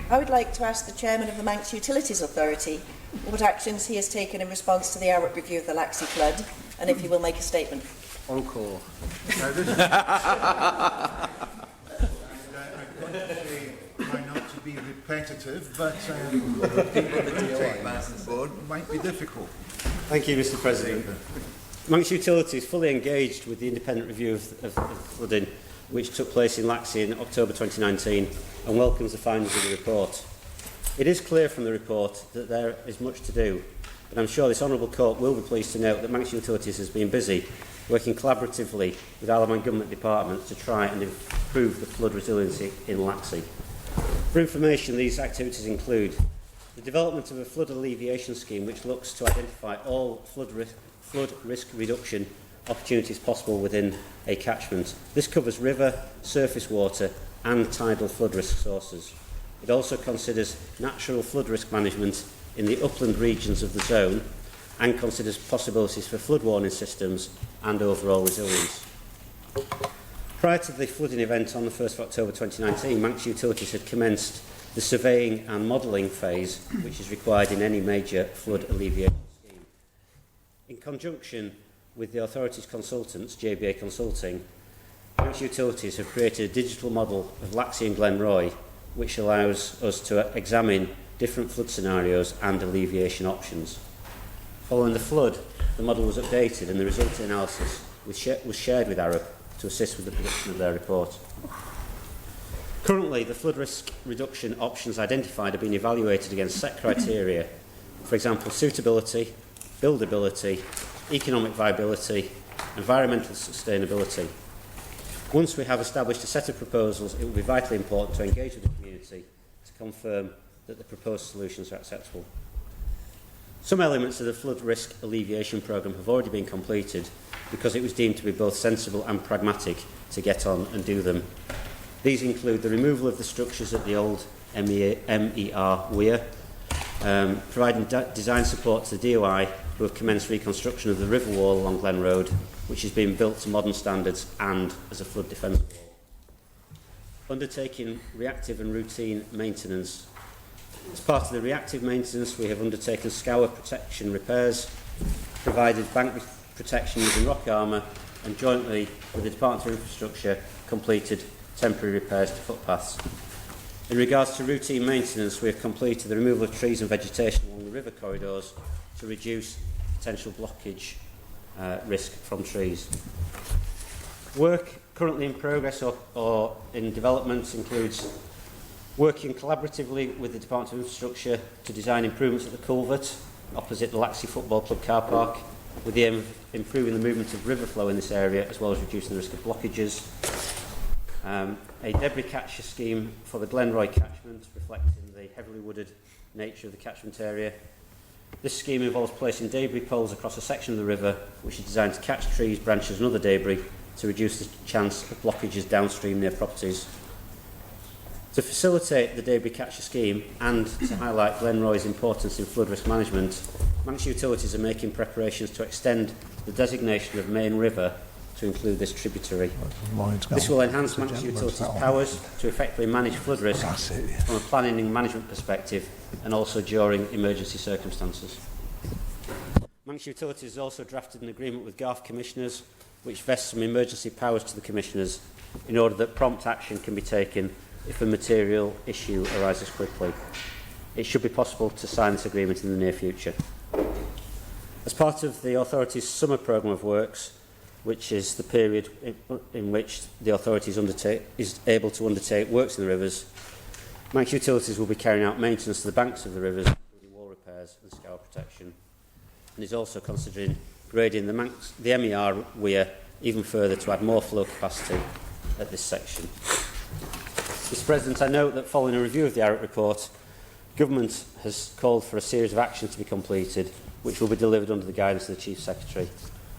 I would like to ask the Chairman of the Manx Utilities Authority what actions he has taken in response to the Arup review of the Laxey flood, and if he will make a statement. Encore. Now, this is, try not to be repetitive, but people the board might be difficult. Thank you, Mr. President. Manx Utilities fully engaged with the independent review of flooding, which took place in Laxey in October 2019, and welcomes the findings of the report. It is clear from the report that there is much to do, but I'm sure this Honourable Court will be pleased to note that Manx Utilities has been busy working collaboratively with Isle of Man Government departments to try and improve the flood resiliency in Laxey. For information, these activities include the development of a flood alleviation scheme which looks to identify all flood risk reduction opportunities possible within a catchment. This covers river, surface water and tidal flood risk sources. It also considers natural flood risk management in the upland regions of the zone and considers possibilities for flood warning systems and overall resilience. Prior to the flooding event on the 1st of October 2019, Manx Utilities had commenced the surveying and modelling phase which is required in any major flood alleviation scheme. In conjunction with the authorities' consultants, JBA Consulting, Manx Utilities have created a digital model of Laxey and Glenroy which allows us to examine different flood scenarios and alleviation options. Following the flood, the model was updated and the resulting analysis was shared with Arup to assist with the production of their report. Currently, the flood risk reduction options identified are being evaluated against set criteria, for example, suitability, buildability, economic viability, environmental sustainability. Once we have established a set of proposals, it will be vitally important to engage with the community to confirm that the proposed solutions are acceptable. Some elements of the flood risk alleviation programme have already been completed because it was deemed to be both sensible and pragmatic to get on and do them. These include the removal of the structures at the old MER weir, providing design support to the DOI who have commenced reconstruction of the river wall along Glen Road, which is being built to modern standards and as a flood defence wall. Undertaking reactive and routine maintenance. As part of the reactive maintenance, we have undertaken scour protection repairs, provided bank protection using rock armour, and jointly with the Department of Infrastructure completed temporary repairs to footpaths. In regards to routine maintenance, we have completed the removal of trees and vegetation along the river corridors to reduce potential blockage risk from trees. Work currently in progress or in development includes working collaboratively with the Department of Infrastructure to design improvements at the culvert opposite the Laxey Football Club car park, with the aim of improving the movement of river flow in this area as well as reducing the risk of blockages. A debris catcher scheme for the Glenroy catchment, reflecting the heavily wooded nature of the catchment area. This scheme involves placing debris poles across a section of the river which is designed to catch trees, branches and other debris to reduce the chance of blockages downstream near properties. To facilitate the debris catcher scheme and to highlight Glenroy's importance in flood risk management, Manx Utilities are making preparations to extend the designation of Main River to include this tributary. This will enhance Manx Utilities' powers to effectively manage flood risk from a planning and management perspective and also during emergency circumstances. Manx Utilities has also drafted an agreement with Garff Commissioners which vests some emergency powers to the Commissioners in order that prompt action can be taken if a material issue arises quickly. It should be possible to sign this agreement in the near future. As part of the authority's summer programme of works, which is the period in which the authority is able to undertake works in the rivers, Manx Utilities will be carrying out maintenance to the banks of the rivers, including wall repairs and scour protection, and is also considering grading the MER weir even further to add more flow capacity at this section. Mr. President, I note that following a review of the Arup report, Government has called for a series of actions to be completed, which will be delivered under the guidance of the Chief Secretary.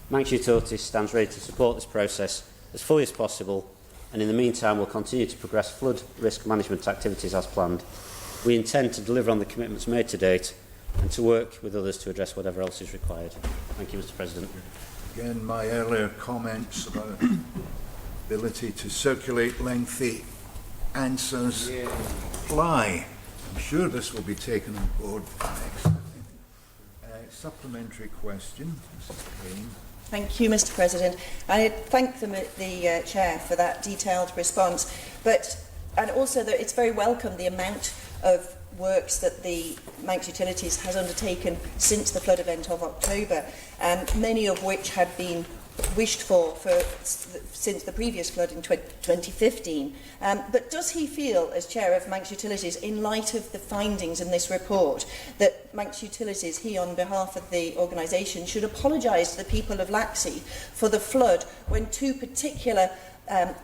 Manx Utilities stands ready to support this process as fully as possible, and in the meantime will continue to progress flood risk management activities as planned. We intend to deliver on the commitments made to date and to work with others to address whatever else is required. Thank you, Mr. President. Again, my earlier comments about ability to circulate lengthy answers apply. I'm sure this will be taken on board for next. Supplementary question, Mrs. Caine. Thank you, Mr. President. I thank the Chair for that detailed response, and also that it's very welcome the amount of works that the Manx Utilities has undertaken since the flood event of October, many of which had been wished for since the previous flood in 2015. But does he feel, as Chair of Manx Utilities, in light of the findings in this report, that Manx Utilities, he on behalf of the organisation, should apologise to the people of Laxey for the flood when two particular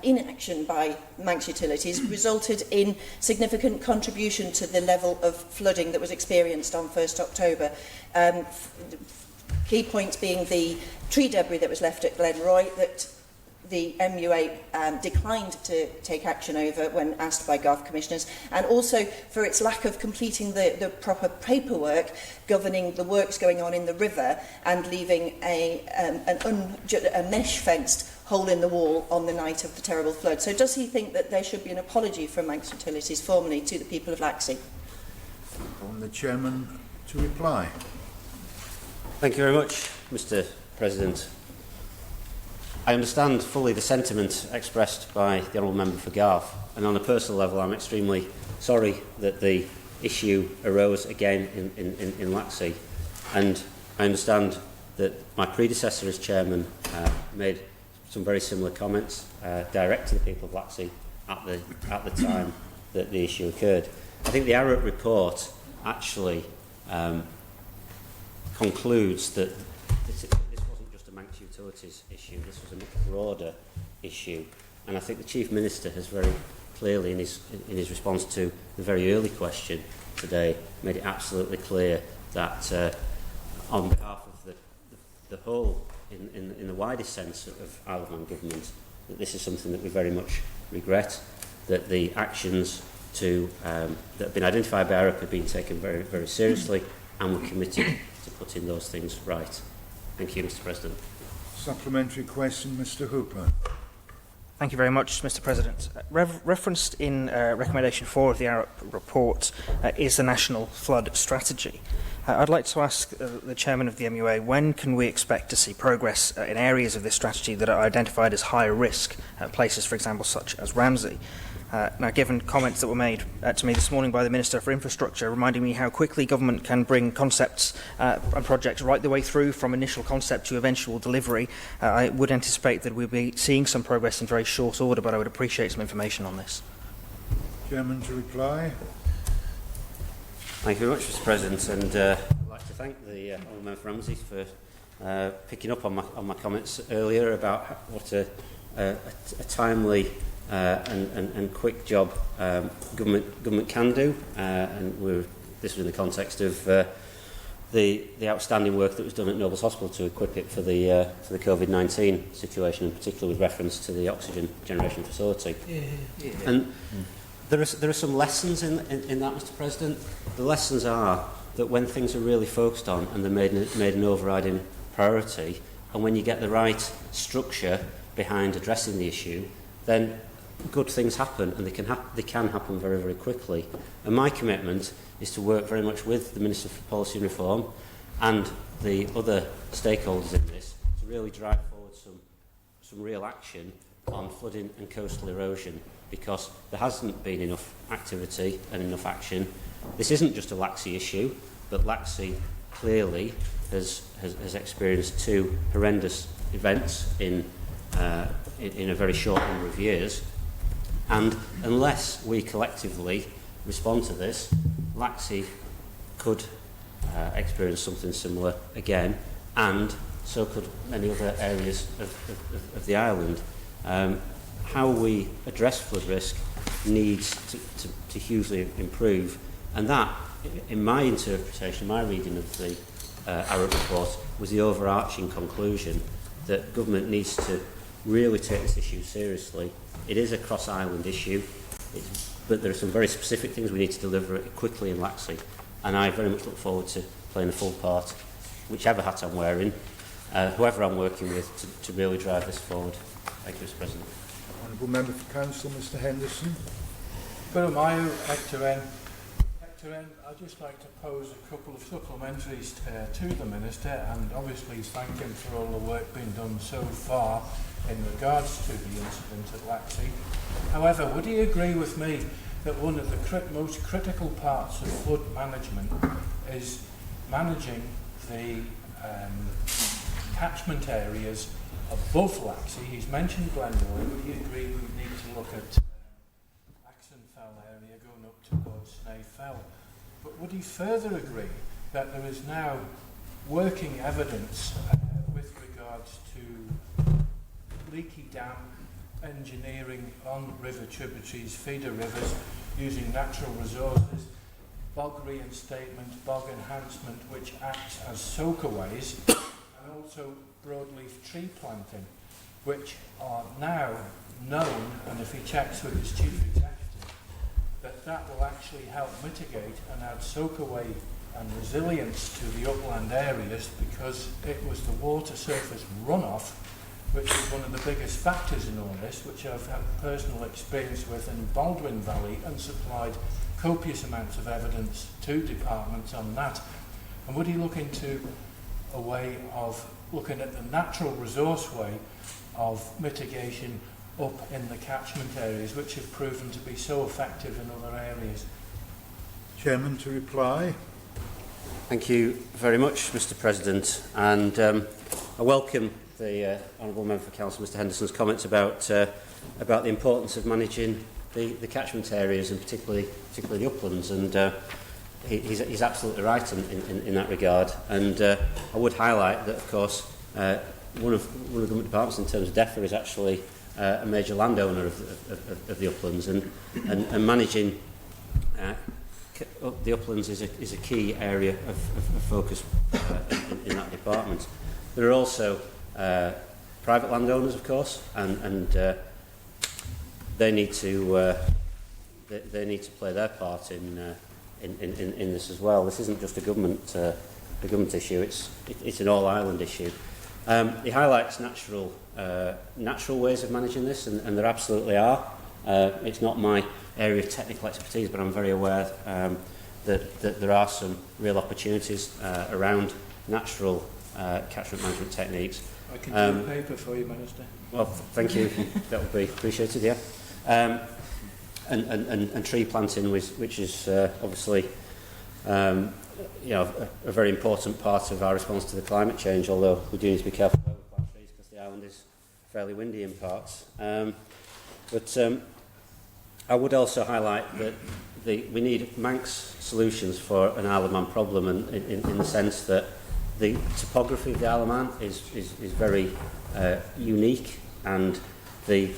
inaction by Manx Utilities resulted in significant contribution to the level of flooding that was experienced on 1st October? Key points being the tree debris that was left at Glenroy that the MUA declined to take action over when asked by Garff commissioners, and also for its lack of completing the proper paperwork governing the works going on in the river and leaving a mesh-fenced hole in the wall on the night of the terrible flood. So does he think that there should be an apology from Manx Utilities formally to the people of Laxey? On the Chairman to reply. Thank you very much, Mr. President. I understand fully the sentiment expressed by the Honourable Member for Garff, and on a personal level I'm extremely sorry that the issue arose again in Laxey, and I understand that my predecessor as Chairman made some very similar comments direct to the people of Laxey at the time that the issue occurred. I think the Arup report actually concludes that this wasn't just a Manx Utilities issue, this was a much broader issue, and I think the Chief Minister has very clearly in his response to the very early question today made it absolutely clear that on behalf of the whole, in the widest sense of Isle of Man government, that this is something that we very much regret, that the actions that have been identified by Arup have been taken very, very seriously, and we're committed to putting those things right. Thank you, Mr. President. Supplementary question, Mr. Hooper. Thank you very much, Mr. President. Referenced in Recommendation 4 of the Arup report is the National Flood Strategy. I'd like to ask the Chairman of the MUA, when can we expect to see progress in areas of this strategy that are identified as high risk, places, for example, such as Ramsey? Now, given comments that were made to me this morning by the Minister for Infrastructure, reminding me how quickly government can bring concepts and projects right the way through from initial concept to eventual delivery, I would anticipate that we'll be seeing some progress in very short order, but I would appreciate some information on this. Chairman to reply. Thank you very much, Mr. President, and I'd like to thank the Honourable Member for Ramsey for picking up on my comments earlier about what a timely and quick job government can do, and this was in the context of the outstanding work that was done at Nobles Hospital to equip it for the COVID-19 situation, in particular with reference to the oxygen generation facility. And there are some lessons in that, Mr. President. The lessons are that when things are really focused on and they're made an overriding priority, and when you get the right structure behind addressing the issue, then good things happen, and they can happen very, very quickly. And my commitment is to work very much with the Minister for Policy and Reform and the other stakeholders in this to really drive forward some real action on flooding and coastal erosion, because there hasn't been enough activity and enough action. This isn't just a Laxey issue, but Laxey clearly has experienced two horrendous events in a very short number of years, and unless we collectively respond to this, Laxey could experience something similar again, and so could many other areas of the island. How we address flood risk needs to hugely improve, and that, in my interpretation, my reading of the Arup report, was the overarching conclusion that government needs to really take this issue seriously. It is a cross-island issue, but there are some very specific things we need to deliver quickly in Laxey, and I very much look forward to playing a full part, whichever hat I'm wearing, whoever I'm working with, to really drive this forward. Thank you, Mr. President. Honourable Member for Council, Mr. Henderson. But am I to Director, I'd just like to pose a couple of supplementaries to the Minister, and obviously thank him for all the work being done so far in regards to the incident at Laxey. However, would he agree with me that one of the most critical parts of flood management is managing the catchment areas above Laxey? He's mentioned Glenroy. Would you agree we need to look at Axonfell area going up towards Snaith Fell? But would he further agree that there is now working evidence with regards to leaky dam engineering on river tributaries, feeder rivers, using natural resources, bog reinstatement, bog enhancement, which acts as soakaways, and also broadleaf tree planting, which are now known, and if he checks with his chief executive, that will actually help mitigate and add soakaway and resilience to the upland areas, because it was the water surface runoff which is one of the biggest factors in all this, which I've had personal experience with in Baldwin Valley and supplied copious amounts of evidence to departments on that. And would he look into a way of looking at the natural resource way of mitigation up in the catchment areas, which have proven to be so effective in other areas? Chairman to reply. Thank you very much, Mr. President, and I welcome the Honourable Member for Council, Mr. Henderson's comments about the importance of managing the catchment areas, and particularly the uplands, and he's absolutely right in that regard. And I would highlight that, of course, one of the government departments in terms of DEFRA is actually a major landowner of the uplands, and managing the uplands is a key area of focus in that department. There are also private landowners, of course, and they need to play their part in this as well. This isn't just a government issue; it's an all-island issue. He highlights natural ways of managing this, and there absolutely are. It's not my area of technical expertise, but I'm very aware that there are some real opportunities around natural catchment management techniques. I can do a paper for you, Minister. Well, thank you. That would be appreciated, yeah. And tree planting, which is obviously a very important part of our response to the climate change, although we do need to be careful where we plant trees because the island is fairly windy in parts. But I would also highlight that we need Manx solutions for an Isle of Man problem, and in the sense that the topography of the Isle of Man is very unique, and the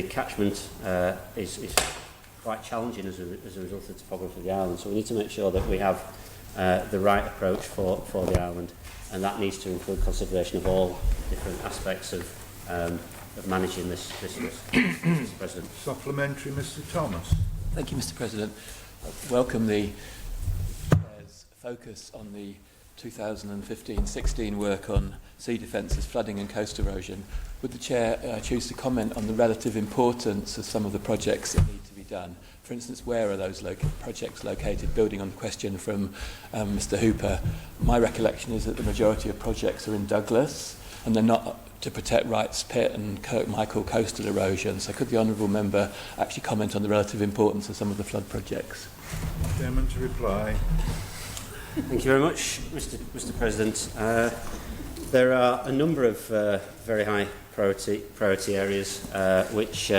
catchment is quite challenging as a result of the topography of the island. So we need to make sure that we have the right approach for the island, and that needs to include consideration of all different aspects of managing this risk. Mr. President. Supplementary, Mr. Thomas. Thank you, Mr. President. Welcome the focus on the 2015-16 work on sea defences, flooding and coast erosion. Would the Chair choose to comment on the relative importance of some of the projects that need to be done? For instance, where are those projects located? Building on the question from Mr. Hooper, my recollection is that the majority of projects are in Douglas, and they're not to protect Wrights Pit and Kirkmichael coastal erosion. So could the Honourable Member actually comment on the relative importance of some of the flood projects? Chairman to reply. Thank you very much, Mr. President. There are a number of very high priority areas which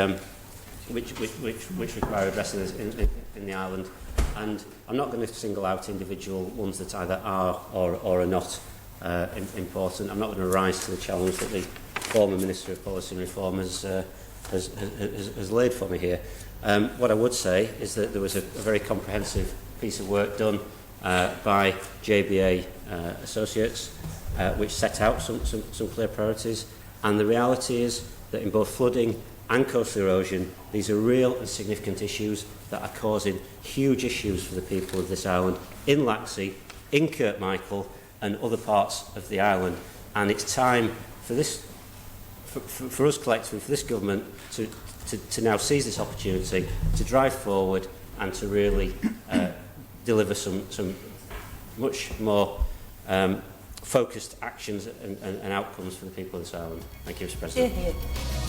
require addressing in the island, and I'm not going to single out individual ones that either are or are not important. I'm not going to rise to the challenge that the former Minister of Policy and Reform has laid for me here. What I would say is that there was a very comprehensive piece of work done by JBA Associates, which set out some clear priorities, and the reality is that in both flooding and coastal erosion, these are real and significant issues that are causing huge issues for the people of this island, in Laxey, in Kirkmichael, and other parts of the island. And it's time for this, for us collectively, for this government to now seize this opportunity to drive forward and to really deliver some much more focused actions and outcomes for the people of this island. Thank you, Mr. President. Hear, hear.